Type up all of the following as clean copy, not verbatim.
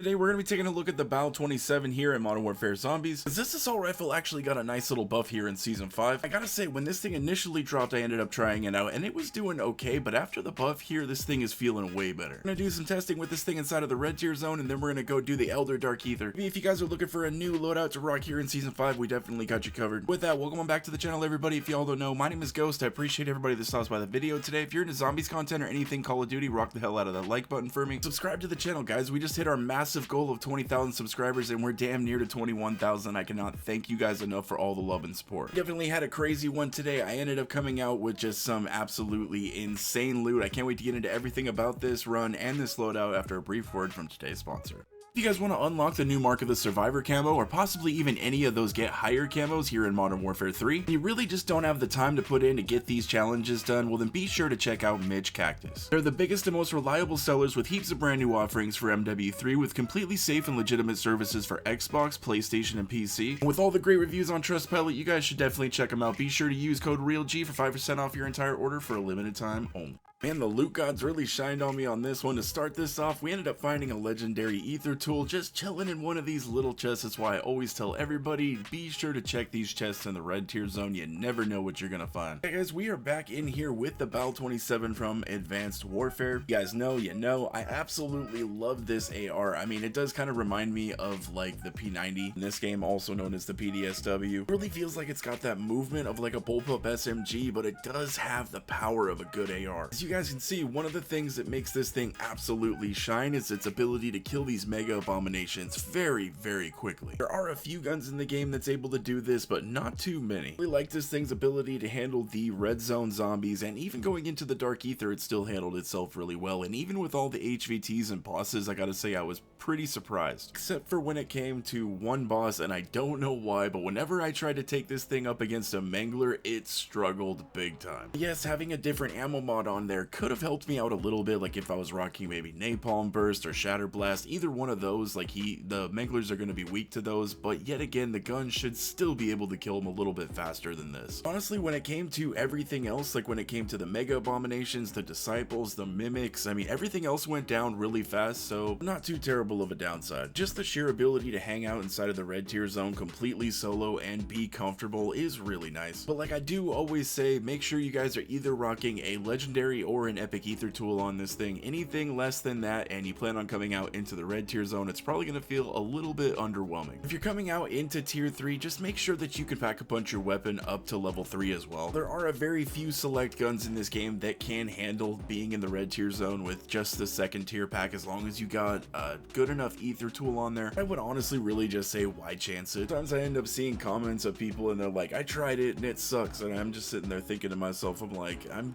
Today we're going to be taking a look at the MW3 here in Modern Warfare Zombies. This assault rifle actually got a nice little buff here in Season 5. I gotta say, when this thing initially dropped, I ended up trying it out and it was doing okay, but after the buff here, this thing is feeling way better. We're going to do some testing with this thing inside of the red tier zone, and then we're going to go do the Elder Dark Aether. If you guys are looking for a new loadout to rock here in Season 5, we definitely got you covered. With that, welcome on back to the channel, everybody. If y'all don't know, my name is Ghost. I appreciate everybody that stops by the video today. If you're into zombies content or anything Call of Duty, rock the hell out of that like button for me. Subscribe to the channel, guys. We just hit our massive goal of 20,000 subscribers and we're damn near to 21,000. I cannot thank you guys enough for all the love and support. Definitely had a crazy one today. I ended up coming out with just some absolutely insane loot. I can't wait to get into everything about this run and this loadout after a brief word from today's sponsor. If you guys want to unlock the new Mark of the Survivor camo, or possibly even any of those get higher camos here in Modern Warfare 3, and you really just don't have the time to put in to get these challenges done, well then be sure to check out Midge Cactus. They're the biggest and most reliable sellers with heaps of brand new offerings for MW3 with completely safe and legitimate services for Xbox, PlayStation, and PC. And with all the great reviews on Trustpilot, you guys should definitely check them out. Be sure to use code REALG for 5% off your entire order for a limited time only. Man, the loot gods really shined on me on this one. To start this off, we ended up finding a legendary Aether tool just chilling in one of these little chests. That's why I always tell everybody, be sure to check these chests in the red tier zone. You never know what you're gonna find. Hey guys, we are back in here with the MW3 from Advanced Warfare. You guys know, I absolutely love this AR. I mean, it does kind of remind me of like the P90 in this game, also known as the PDSW. It really feels like it's got that movement of like a bullpup SMG, but it does have the power of a good AR. As you guys can see, one of the things that makes this thing absolutely shine is its ability to kill these mega abominations very, very quickly. There are a few guns in the game that's able to do this, but not too many. I really like this thing's ability to handle the red zone zombies, and even going into the Dark Aether, it still handled itself really well. And even with all the HVTs and bosses, I gotta say I was pretty surprised. Except for when it came to one boss, and I don't know why, but whenever I tried to take this thing up against a Mangler, it struggled big time. Yes, having a different ammo mod on there could have helped me out a little bit, like if I was rocking maybe Napalm Burst or Shatter Blast, either one of those. Like the Manglers are going to be weak to those, but yet again, the gun should still be able to kill them a little bit faster than this. Honestly, when it came to everything else, like when it came to the Mega Abominations, the Disciples, the Mimics, I mean, everything else went down really fast, so not too terrible of a downside. Just the sheer ability to hang out inside of the red tier zone completely solo and be comfortable is really nice. But like I do always say, make sure you guys are either rocking a legendary or an epic Aether tool on this thing. Anything less than that and you plan on coming out into the red tier zone, it's probably going to feel a little bit underwhelming. If you're coming out into tier 3, just make sure that you can pack a punch your weapon up to level 3 as well. There are a very few select guns in this game that can handle being in the red tier zone with just the second tier pack, as long as you got a good enough Aether tool on there. I would honestly really just say, why chance it? Sometimes I end up seeing comments of people and they're like, I tried it and it sucks, and I'm just sitting there thinking to myself, I'm like, I'm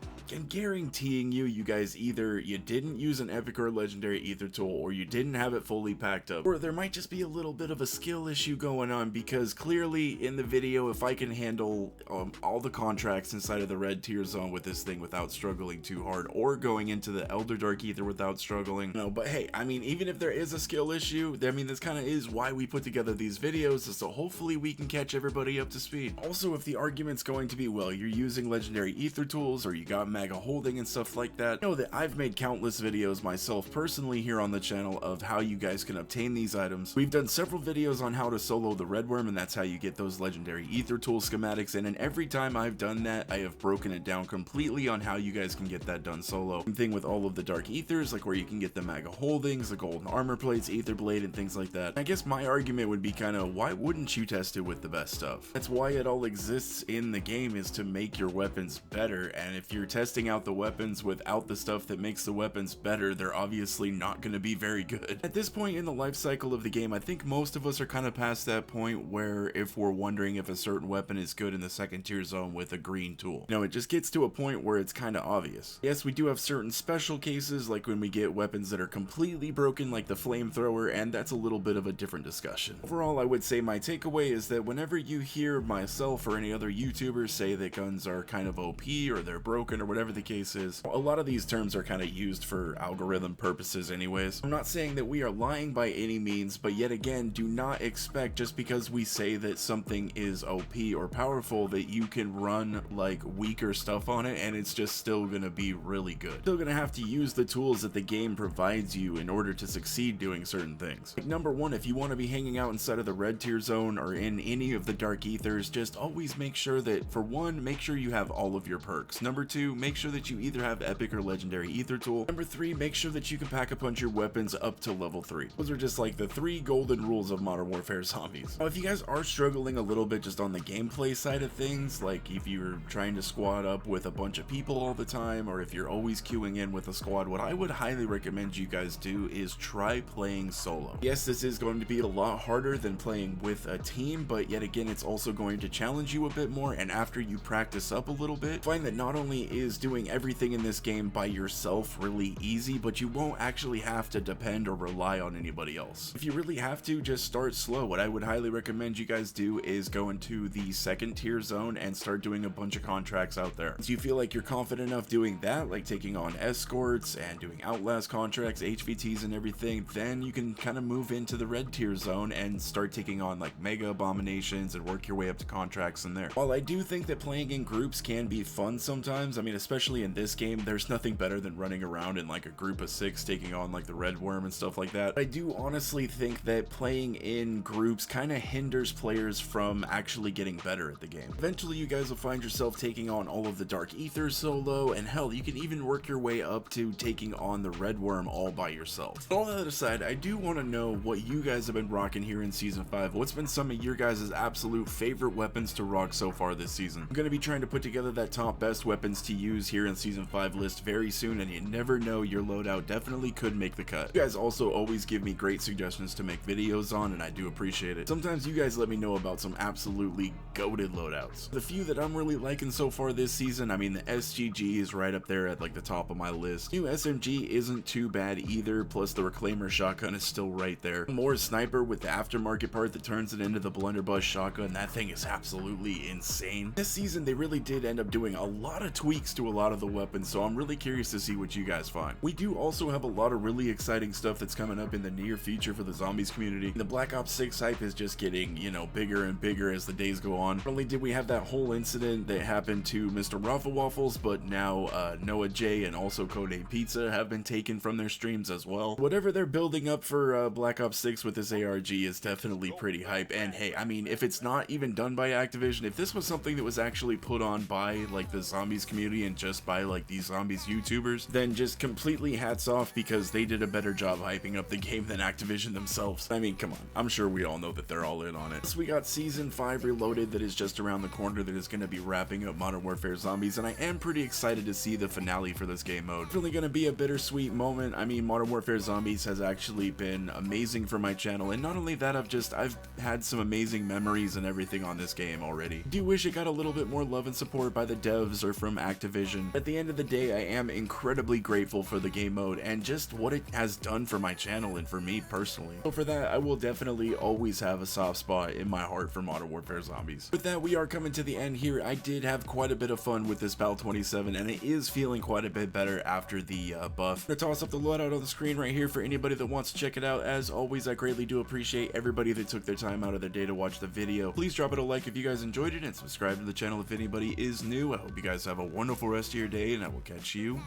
guaranteeing you guys either you didn't use an epic or legendary Aether tool, or you didn't have it fully packed up, or there might just be a little bit of a skill issue going on, because clearly in the video, if I can handle all the contracts inside of the red tier zone with this thing without struggling too hard, or going into the Elder Dark Aether without struggling, no, but hey, I mean, even if there is a skill issue, I mean, this kind of is why we put together these videos, so hopefully we can catch everybody up to speed. Also, if the argument's going to be, well, you're using legendary Aether tools, or you got mega holding and stuff like that, know that I've made countless videos myself personally here on the channel of how you guys can obtain these items. We've done several videos on how to solo the Red Worm, and that's how you get those legendary Aether tool schematics, and every time I've done that, I have broken it down completely on how you guys can get that done solo. Same thing with all of the Dark Aethers, like where you can get the mega holdings, the golden armor plates, Aether blade, and things like that. I guess my argument would be kind of, why wouldn't you test it with the best stuff? That's why it all exists in the game, is to make your weapons better, and if you're testing out the weapons without the stuff that makes the weapons better, they're obviously not going to be very good. At this point in the life cycle of the game, I think most of us are kind of past that point where if we're wondering if a certain weapon is good in the second tier zone with a green tool. You know, it just gets to a point where it's kind of obvious. Yes, we do have certain special cases, like when we get weapons that are completely broken, like the flamethrower, and that's a little bit of a different discussion. Overall, I would say my takeaway is that whenever you hear myself or any other YouTubers say that guns are kind of OP or they're broken or whatever the case is. A lot of these terms are kind of used for algorithm purposes anyways. I'm not saying that we are lying by any means, but yet again, do not expect just because we say that something is OP or powerful that you can run like weaker stuff on it and it's just still gonna be really good. Still gonna have to use the tools that the game provides you in order to succeed doing certain things. Like number one, if you want to be hanging out inside of the red tier zone or in any of the dark ethers, just always make sure that, for one, make sure you have all of your perks. Number two, make sure that you either have epic or legendary ether tool. Number three, make sure that you can pack a punch your weapons up to level 3. Those are just like the 3 golden rules of Modern Warfare Zombies. Now, if you guys are struggling a little bit just on the gameplay side of things, like if you're trying to squad up with a bunch of people all the time, or if you're always queuing in with a squad, what I would highly recommend you guys do is try playing solo. Yes, this is going to be a lot harder than playing with a team, but yet again, it's also going to challenge you a bit more, and after you practice up a little bit, find that not only is doing everything in this game by yourself really easy, but you won't actually have to depend or rely on anybody else. If you really have to, just start slow. What I would highly recommend you guys do is go into the 2nd tier zone and start doing a bunch of contracts out there. Once you feel like you're confident enough doing that, like taking on escorts and doing outlast contracts, HVTs and everything, then you can kind of move into the red tier zone and start taking on like mega abominations and work your way up to contracts in there. While I do think that playing in groups can be fun sometimes, I mean, especially in this game, there's nothing better than running around in like a group of 6 taking on like the red worm and stuff like that. I do honestly think that playing in groups kind of hinders players from actually getting better at the game. Eventually you guys will find yourself taking on all of the dark ether solo, and hell, you can even work your way up to taking on the red worm all by yourself. All that aside, I do want to know what you guys have been rocking here in season 5. What's been some of your guys' absolute favorite weapons to rock so far this season? I'm going to be trying to put together that top best weapons to use here in season 5 list very soon, and you never know, your loadout definitely could make the cut. You guys also always give me great suggestions to make videos on, and I do appreciate it. Sometimes you guys let me know about some absolutely goated loadouts. The few that I'm really liking so far this season, I mean, the SGG is right up there at like the top of my list. New SMG isn't too bad either, plus the Reclaimer shotgun is still right there. More sniper with the aftermarket part that turns it into the blunderbuss shotgun, that thing is absolutely insane. This season they really did end up doing a lot of tweaks to a lot of the weapons, so I'm really curious to see what you guys find. We do also have a lot of really exciting stuff that's coming up in the near future for the zombies community. The Black Ops 6 hype is just getting, you know, bigger and bigger as the days go on. Not only did we have that whole incident that happened to MrRoflWaffles, but now Noah J and also Codename Pizza have been taken from their streams as well. Whatever they're building up for Black Ops 6 with this ARG is definitely pretty hype, and hey, I mean, if it's not even done by Activision, if this was something that was actually put on by like the zombies community and just by like these zombies YouTubers, then just completely hats off, because they did a better job hyping up the game than Activision themselves. I mean, come on, I'm sure we all know that they're all in on it. So we got Season 5 Reloaded that is just around the corner, that is going to be wrapping up Modern Warfare Zombies, and I am pretty excited to see the finale for this game mode. It's really going to be a bittersweet moment. I mean, Modern Warfare Zombies has actually been amazing for my channel, and not only that, I've had some amazing memories and everything on this game already. I do wish it got a little bit more love and support by the devs or from Activision. At the end of the day, I am incredibly grateful for the game mode and just what it has done for my channel and for me personally. So for that, I will definitely always have a soft spot in my heart for Modern Warfare Zombies. With that, we are coming to the end here. I did have quite a bit of fun with this BAL 27, and it is feeling quite a bit better after the buff. I'm gonna toss up the loadout on the screen right here for anybody that wants to check it out. As always, I greatly do appreciate everybody that took their time out of their day to watch the video. Please drop it a like if you guys enjoyed it, and subscribe to the channel if anybody is new. I hope you guys have a wonderful rest of your day, and I will catch you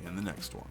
in the next one.